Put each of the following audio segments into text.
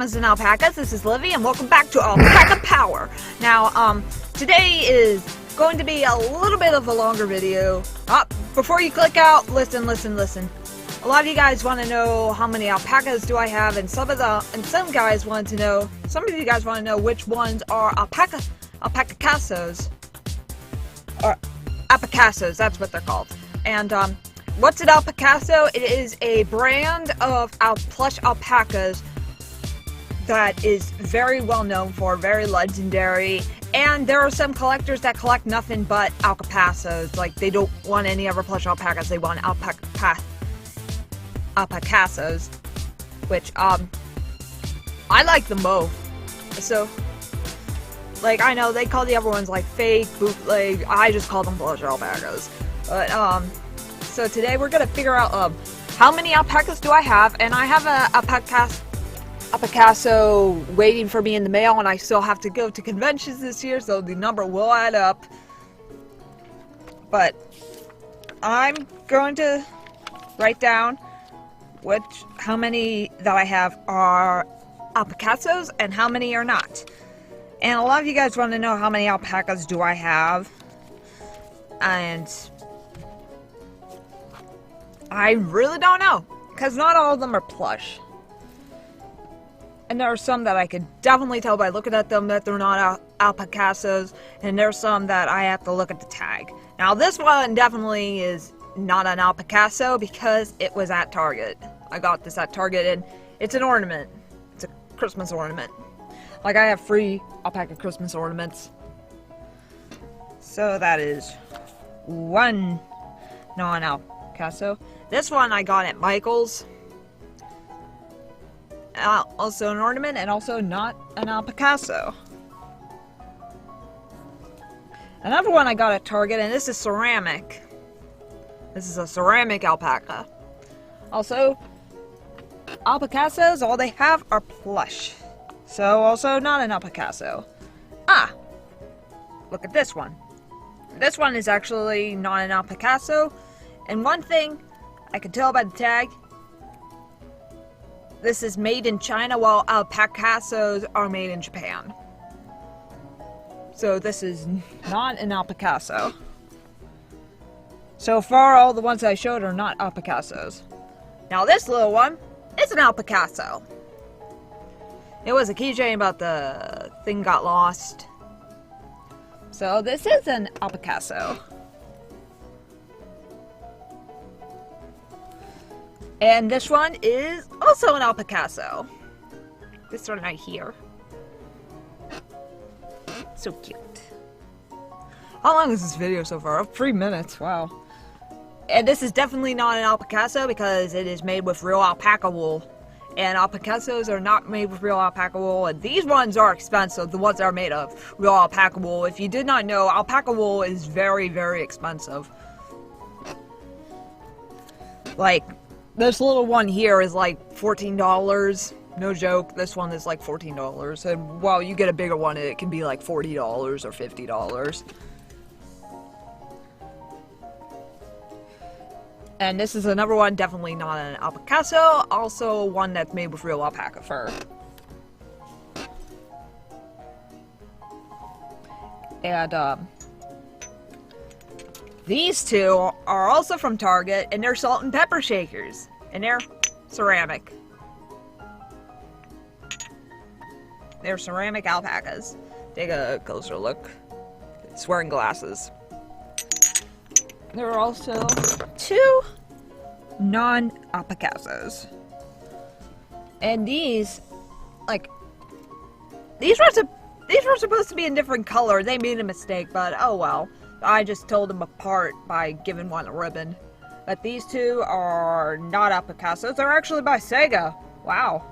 Alpaca's and Alpacas, this is Livy, and welcome back to Alpaca Power. Now, today is going to be a little bit of a longer video. Before you click out, listen. A lot of you guys want to know how many alpacas do I have, and some guys want to know, some of you guys want to know which ones are Alpacassoes. Or Alpacassoes, that's what they're called. And, what's an Alpacasso? It is a brand of plush alpacas that is very well known for, very legendary, and there are some collectors that collect nothing but Alpacassos. Like, they don't want any other plush alpacas, they want Alpacassos, which, I like them both. So, like, I know they call the other ones, like, fake, bootleg, I just call them plush alpacas. But, so today we're gonna figure out, how many alpacas do I have, and I have a Alpacasso waiting for me in the mail, and I still have to go to conventions this year, so the number will add up. But I'm going to write down how many that I have are Alpacassos and how many are not. And a lot of you guys want to know how many alpacas do I have, and I really don't know, because not all of them are plush. And there are some that I could definitely tell by looking at them that they're not Alpacassos, and there's some that I have to look at the tag. Now this one definitely is not an Alpacasso because it was at Target. I got this at Target, and it's an ornament. It's a Christmas ornament. Like, I have free alpaca Christmas ornaments. So that is one non-Alpacasso. This one I got at Michael's. Also an ornament, and also not an Alpacasso. Another one I got at Target, and this is ceramic. This is a ceramic alpaca. Also, Alpacassos, all they have are plush. So, also not an Alpacasso. Look at this one. This one is actually not an Alpacasso. And one thing I can tell by the tag, this is made in China, while Alpacassos are made in Japan. So this is not an Alpacasso. So far, all the ones I showed are not Alpacassos. Now this little one is an Alpacasso. It was a keychain, but the thing got lost. So this is an Alpacasso. And this one is also an Alpacasso. This one right here. So cute. How long is this video so far? 3 minutes, wow. And this is definitely not an Alpacasso because it is made with real alpaca wool. And Alpacassos are not made with real alpaca wool, and these ones are expensive, the ones that are made of real alpaca wool. If you did not know, alpaca wool is very, very expensive. Like, this little one here is like $14. No joke, this one is like $14. And while you get a bigger one, it can be like $40 or $50. And this is another one, definitely not an Alpacasso, also one that's made with real alpaca fur. And, these two are also from Target, and they're salt and pepper shakers. And they're ceramic. They're ceramic alpacas. Take a closer look. It's wearing glasses. There are also two non-Alpacassos. And these, like, these were supposed to be a different color. They made a mistake, but oh well. I just told them apart by giving one a ribbon. But these two are not Alpacassos. They're actually by Sega. Wow.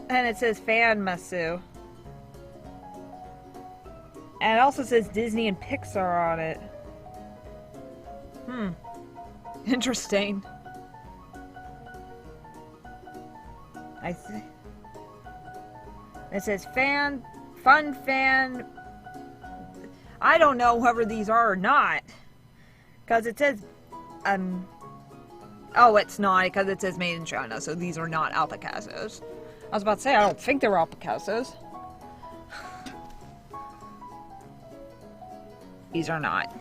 And it says Fanmasu. And it also says Disney and Pixar on it. Interesting. I see. It says Fun Fan. I don't know whether these are or not, because it says Oh, it's not, because it says made in China, so these are not Alpacassoes. I was about to say, I don't think they're Alpacassoes. These are not.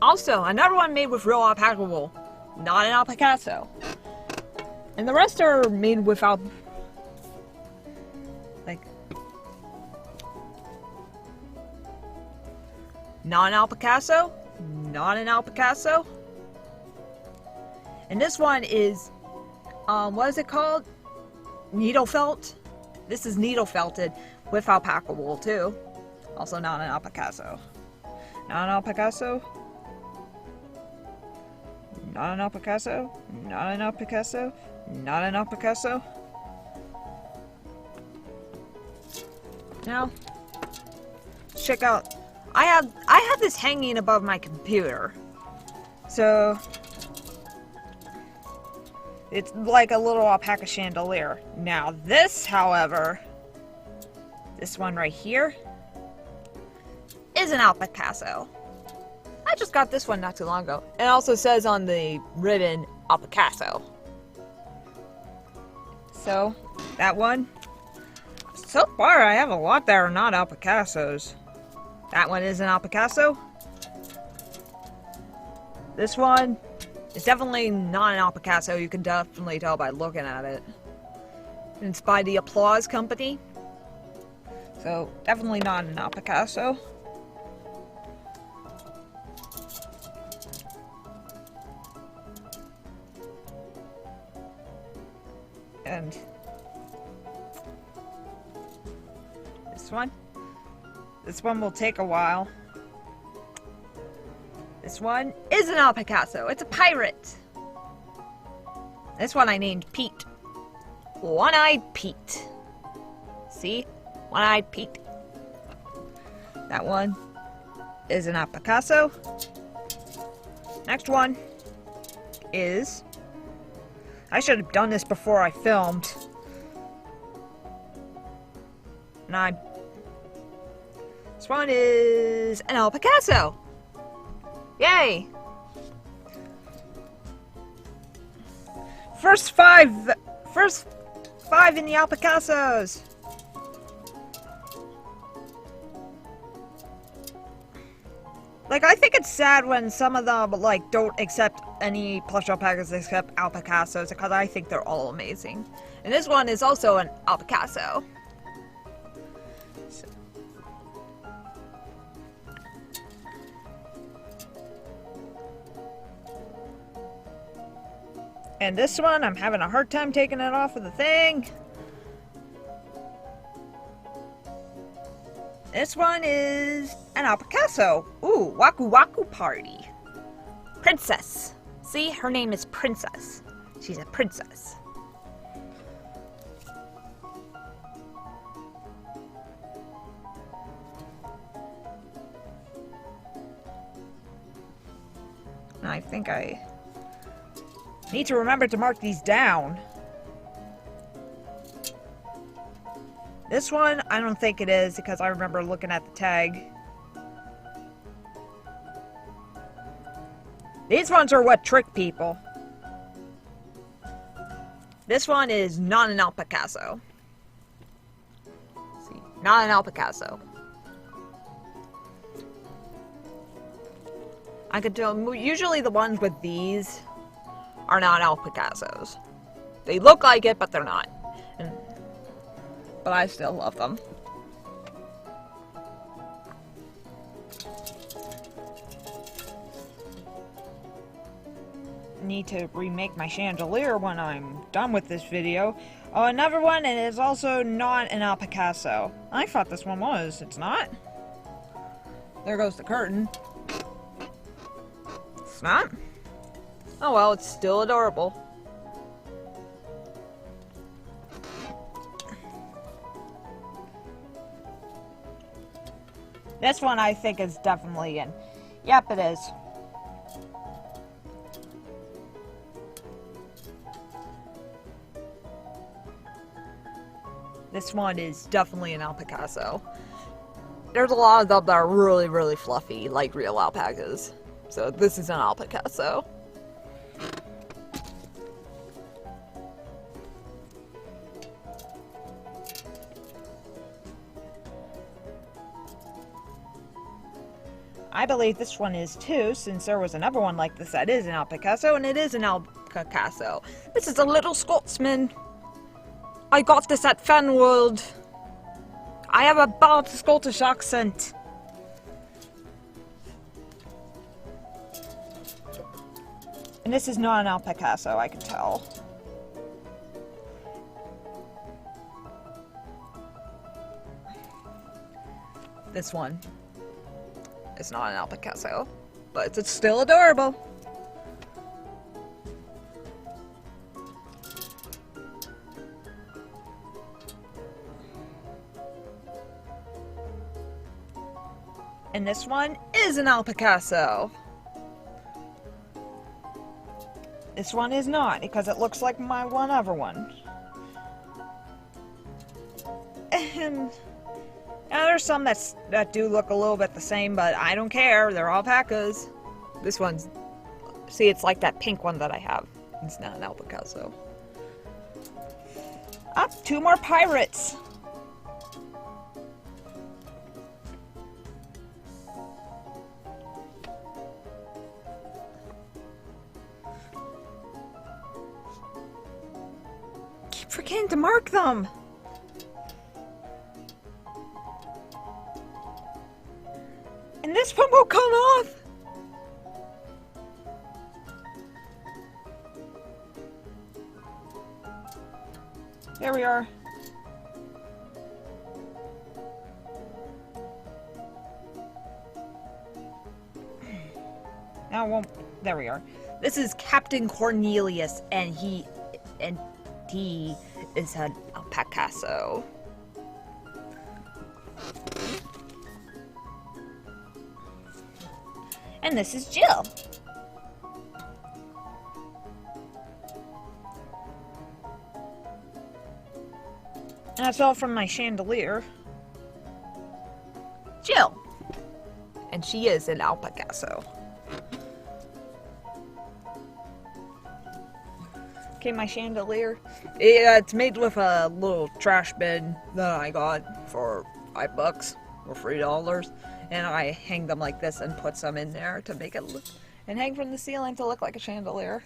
Also, another one made with real alpaca wool. Not an Alpacasso. And the rest are made without... like... not an Alpacasso. Not an Alpacasso. And this one is... what is it called? Needle felt? This is needle felted with alpaca wool too. Also not an Alpacasso. Not an Alpacasso. Not an Alpacasso. Not an Alpacasso. Not an Alpacasso. Now, check out. I have this hanging above my computer, so it's like a little alpaca chandelier. Now this, however, this one right here is an Alpacasso. I just got this one not too long ago. It also says on the ribbon, Alpacasso. So, that one. So far, I have a lot that are not Alpacassos. That one is an Alpacasso. This one is definitely not an Alpacasso. You can definitely tell by looking at it. It's by the Applause Company. So, definitely not an Alpacasso. And this one will take a while. This one is an Alpacasso. It's a pirate. This one I named Pete. One-eyed Pete. See? One-eyed Pete. That one is an Alpacasso. Next one is... I should have done this before I filmed. This one is an Alpacasso. Yay! First five in the Alpacassos. Like, I think it's sad when some of them, like, don't accept any plush alpacas except Alpacassos, because I think they're all amazing. And this one is also an Alpacasso. So. And this one, I'm having a hard time taking it off of the thing. This one is an Alpacasso. Ooh, Waku Waku Party. Princess. See, her name is Princess. She's a princess. I think I need to remember to mark these down. This one, I don't think it is, because I remember looking at the tag. These ones are what trick people. This one is not an Alpacasso. See, not an Alpacasso. I could tell, usually the ones with these are not Alpacassos. They look like it, but they're not. But I still love them. Need to remake my chandelier when I'm done with this video. Oh, another one, and it's also not an Alpacasso. I thought this one was. It's not. There goes the curtain. It's not. Oh well, it's still adorable. This one I think is definitely in. Yep, it is. This one is definitely an Alpacasso. There's a lot of them that are really, really fluffy, like real alpacas. So this is an Alpacasso. I believe this one is too, since there was another one like this that is an Alpacasso, and it is an Alpacasso. This is a little Scotsman. I got this at Fanworld. I have a bad Scottish accent. And this is not an Alpacasso, I can tell. This one is not an Alpacasso, but it's still adorable. And this one is an Alpacasso. This one is not, because it looks like my other one. And now there's some that do look a little bit the same, but I don't care. They're Alpacas. This one's... See, it's like that pink one that I have. It's not an Alpacasso. Ah, 2 more pirates. Keep forgetting to mark them. And this one will come off! There we are. Now it won't... There we are. This is Captain Cornelius, and he is an Alpacasso. And this is Jill. And that's all from my chandelier. Jill. And she is an Alpacasso. Okay, my chandelier. Yeah, it's made with a little trash bin that I got for $5 or $3. And I hang them like this and put some in there to make it look, and hang from the ceiling to look like a chandelier.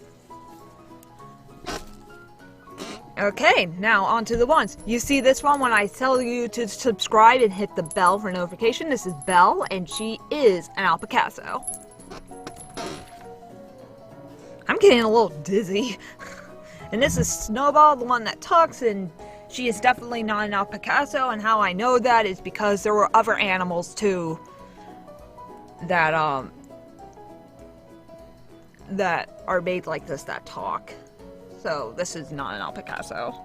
Okay, now on to the ones. You see this one when I tell you to subscribe and hit the bell for notification. This is Belle, and she is an Alpacasso. I'm getting a little dizzy. And this is Snowball, the one that talks, and she is definitely not an Alpacasso, and how I know that is because there were other animals too that are made like this that talk. So this is not an Alpacasso.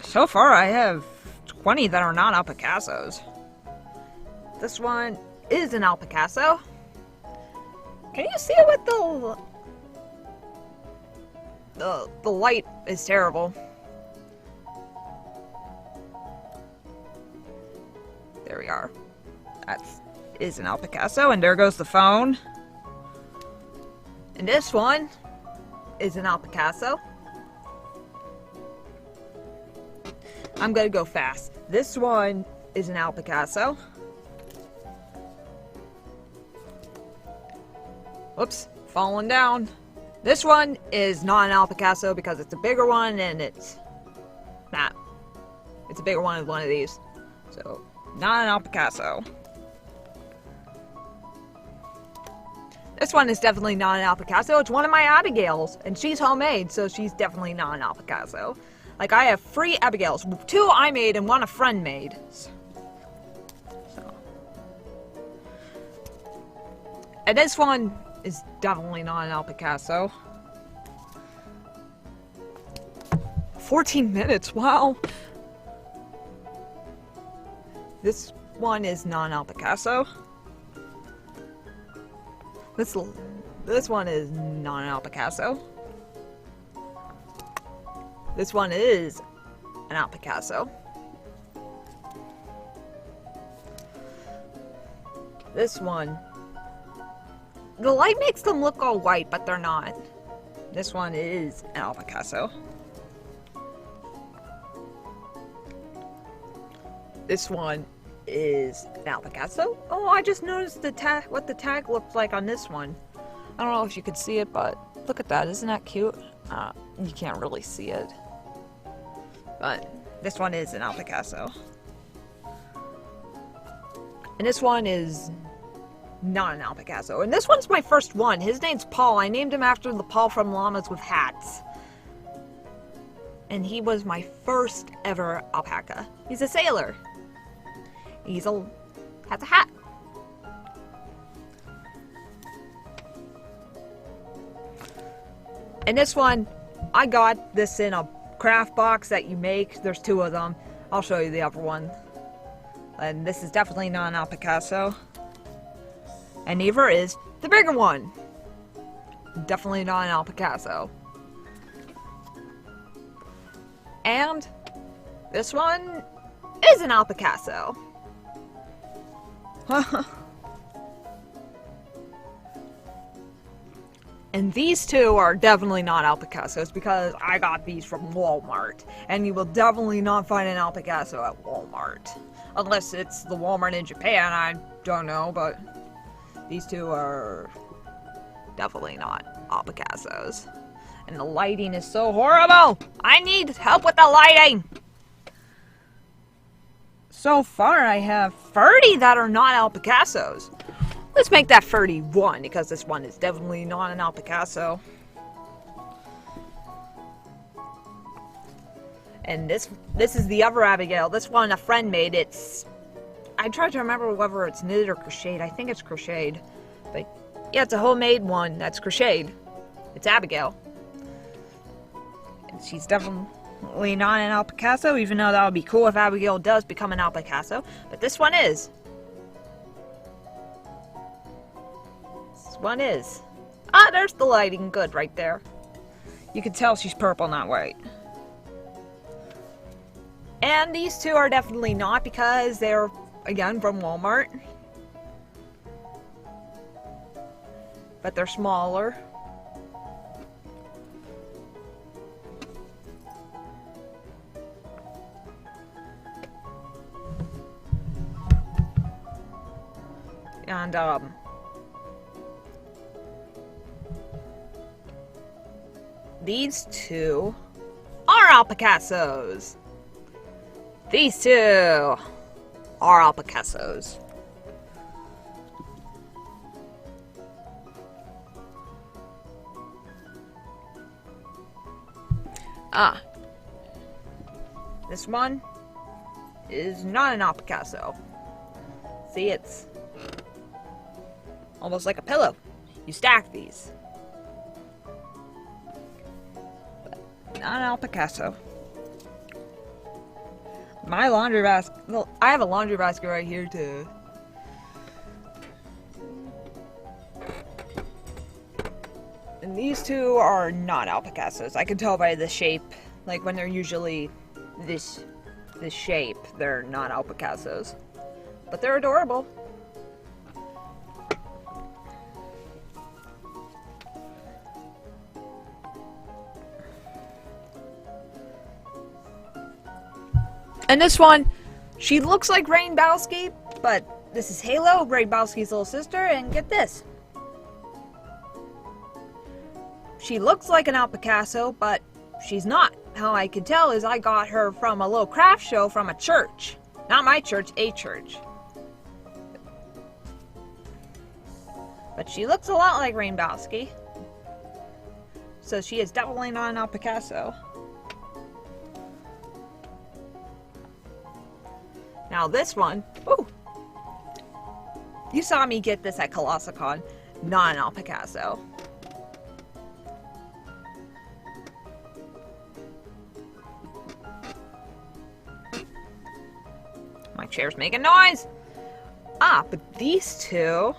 So far I have 20 that are not Alpacassos. This one is an Alpacasso. Can you see it with the light is terrible. There we are. That is an Alpacasso, and there goes the phone. And this one is an Alpacasso. I'm gonna go fast. This one is an Alpacasso. Whoops, falling down. This one is not an Alpacasso because it's a bigger one, and it's not. It's a bigger one than one of these. So, not an Alpacasso. This one is definitely not an Alpacasso. It's one of my Abigails, and she's homemade, so she's definitely not an Alpacasso. Like, I have 3 Abigails. 2 I made and 1 a friend made. So. And this one is definitely not an Alpacasso. 14 minutes, wow. This one is not an Alpacasso. This one is not an Alpacasso. This one is an Alpacasso. This one, the light makes them look all white, but they're not. This one is an Alpacasso. This one is an Alpacasso. Oh, I just noticed the tag, what the tag looks like on this one. I don't know if you could see it, but look at that. Isn't that cute? You can't really see it. But this one is an Alpacasso. And this one is not an Alpacasso. And this one's my first one. His name's Paul. I named him after the Paul from Llamas with Hats. And he was my first ever alpaca. He's a sailor. Has a hat. And this one, I got this in a craft box that you make. There's 2 of them. I'll show you the other one. And this is definitely not an Alpacasso. And neither is the bigger one. Definitely not an Alpacasso. And this one is an Alpacasso. And these 2 are definitely not Alpacassos because I got these from Walmart. And you will definitely not find an Alpacasso at Walmart. Unless it's the Walmart in Japan, I don't know, but these 2 are definitely not Alpacassos. And the lighting is so horrible! I need help with the lighting! So far I have 30 that are not Alpacassos. Let's make that 31 because this one is definitely not an Alpacasso. And this is the other Abigail. This one a friend made. I tried to remember whether it's knitted or crocheted. I think it's crocheted. But yeah, it's a homemade one that's crocheted. It's Abigail. And she's definitely not an Alpacasso, even though that would be cool if Abigail does become an Alpacasso. But this one is. This one is. Ah, there's the lighting. Good right there. You can tell she's purple, not white. And these 2 are definitely not because they're, again, from Walmart. But they're smaller. And, these 2 are Alpacassos. These 2 are Alpacassos. This one is not an Alpacasso. See, it's almost like a pillow. You stack these. But not an Alpacasso. My laundry basket. Well, I have a laundry basket right here too. And these 2 are not Alpacassos. I can tell by the shape. Like when they're usually this shape, they're not Alpacassos. But they're adorable. And this one, she looks like Rainbowski, but this is Halo, Rainbowski's little sister, and get this. She looks like an Alpacasso, but she's not. How I can tell is I got her from a little craft show from a church. Not my church, a church. But she looks a lot like Rainbowski. So she is definitely not an Alpacasso. Now this one, ooh, you saw me get this at Colossicon, not an Alpacasso. My chair's making noise. But these 2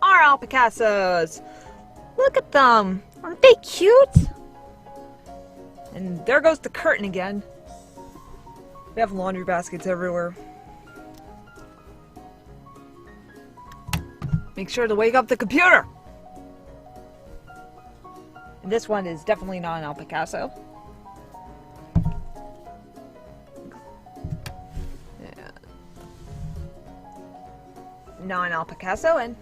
are Alpacassos. Look at them. Aren't they cute? And there goes the curtain again. We have laundry baskets everywhere. Make sure to wake up the computer! And this one is definitely not an Alpacasso. Yeah. non-Alpacasso. And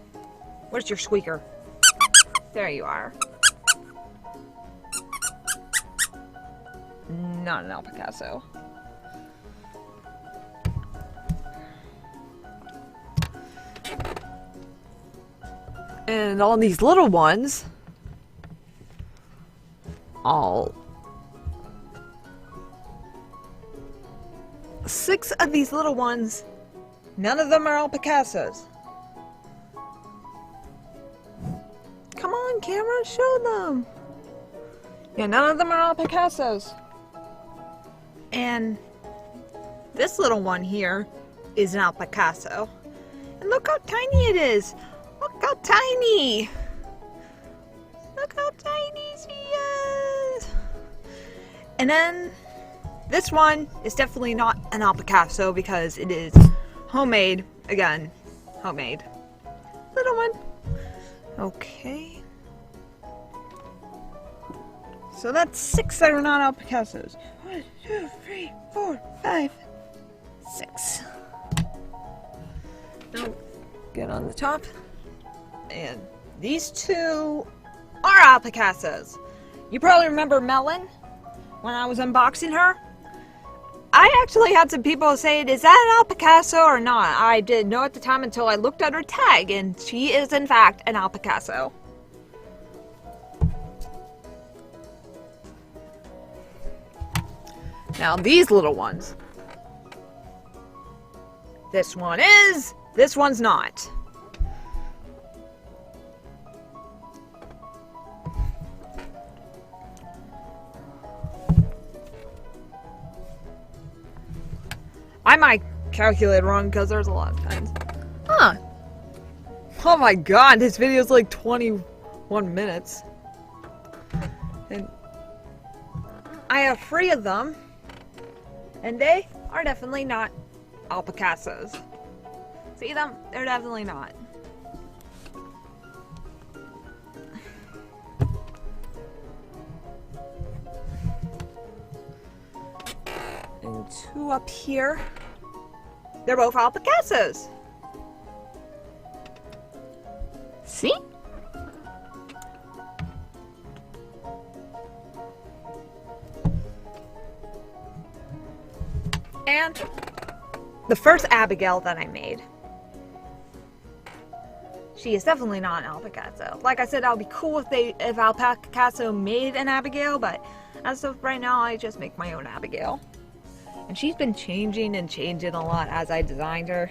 where's your squeaker? There you are. Not an Alpacasso. And all these little ones, all 6 of these little ones, none of them are Alpacassos. Come on, camera, show them. Yeah, none of them are Alpacassos. And this little one here is an Alpacasso. And look how tiny it is. Look how tiny. Look how tiny she is. And then this one is definitely not an Alpacasso because it is homemade. Again, homemade. Little one. Okay. So that's 6 that are not Alpacassos. 1, 2, 3, 4, 5, 6. Now, get on the top. And these 2 are Alpacassos. You probably remember Melon when I was unboxing her. I actually had some people say, is that an Alpacasso or not? I didn't know at the time until I looked at her tag, and she is in fact an Alpacasso. Now these little ones. This one is, this one's not. I might calculate wrong because there's a lot of times. Huh. Oh my god, this video is like 21 minutes. And I have 3 of them. And they are definitely not Alpacassos. See them? They're definitely not. And 2 up here. They're both Alpacassos. See? And the first Abigail that I made. She is definitely not an Alpacasso. Like I said, that would be cool if Alpacasso made an Abigail, but as of right now, I just make my own Abigail. And she's been changing and changing a lot as I designed her.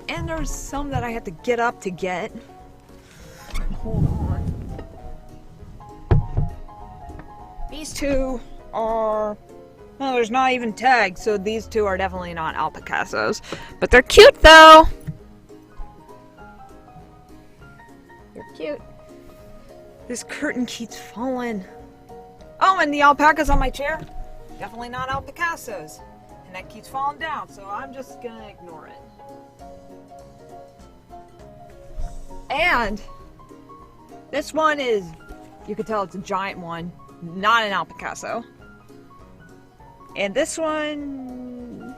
And there's some that I had to get up to get. Hold on. These 2 are... well, there's not even tags, so these 2 are definitely not Alpacassos. But they're cute, though! They're cute. This curtain keeps falling. Oh, and the alpacas on my chair? Definitely not Alpacassos. And that keeps falling down, so I'm just gonna ignore it. And this one is, you can tell it's a giant one, not an Alpacasso. And this one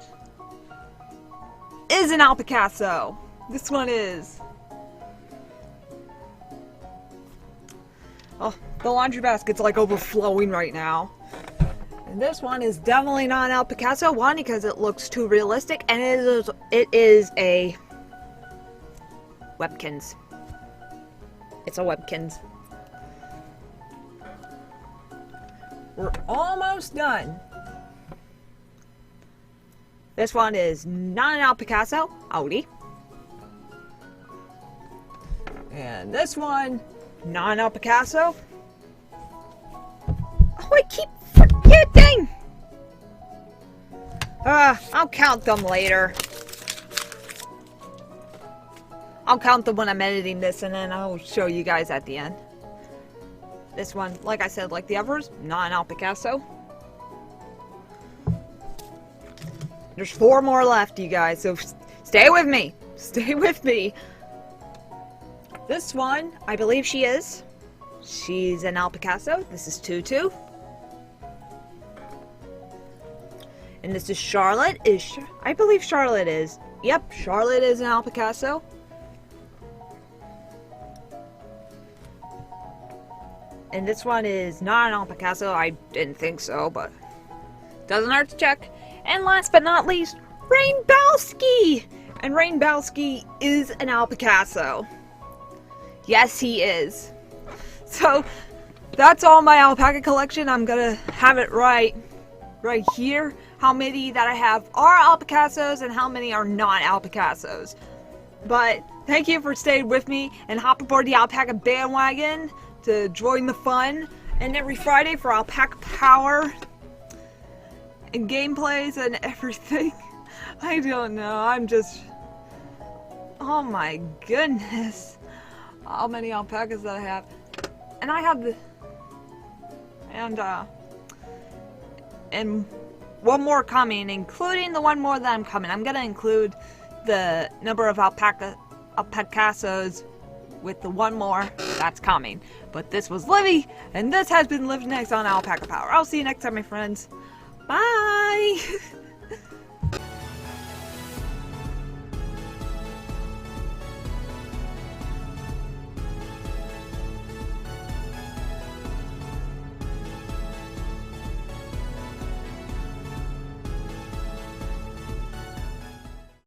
is an Alpacasso. This one is. Oh, the laundry basket's like overflowing right now. And this one is definitely not an Alpacasso. One, because it looks too realistic, and it is a Webkins. It's a Webkins. We're almost done. This one is not an Alpacasso. Audi. And this one, not an Alpacasso. Oh, I keep forgetting! I'll count them later. I'll count them when I'm editing this, and then I'll show you guys at the end. This one, like I said, like the others, not an Alpacasso. There's 4 more left, you guys, so stay with me. Stay with me. This one, I believe she is. She's an Alpacasso. This is Tutu. And this is Charlotte. I believe Charlotte is. Yep, Charlotte is an Alpacasso. And this one is not an Alpacasso. I didn't think so, but doesn't hurt to check. And last but not least, Rainbowski! And Rainbowski is an Alpacasso. Yes, he is. So, that's all my alpaca collection. I'm gonna have it right here. How many that I have are Alpacassos and how many are not Alpacassos. But thank you for staying with me and hop aboard the alpaca bandwagon to join the fun. And every Friday for Alpaca Power and gameplays and everything. I don't know. I'm just... Oh my goodness. How many alpacas that I have. And I have the... And one more coming, including the one more that I'm coming. I'm gonna include the number of Alpacassoes with the one more that's coming. But this was Livy, and this has been Live Next on Alpaca Power. I'll see you next time, my friends. Bye!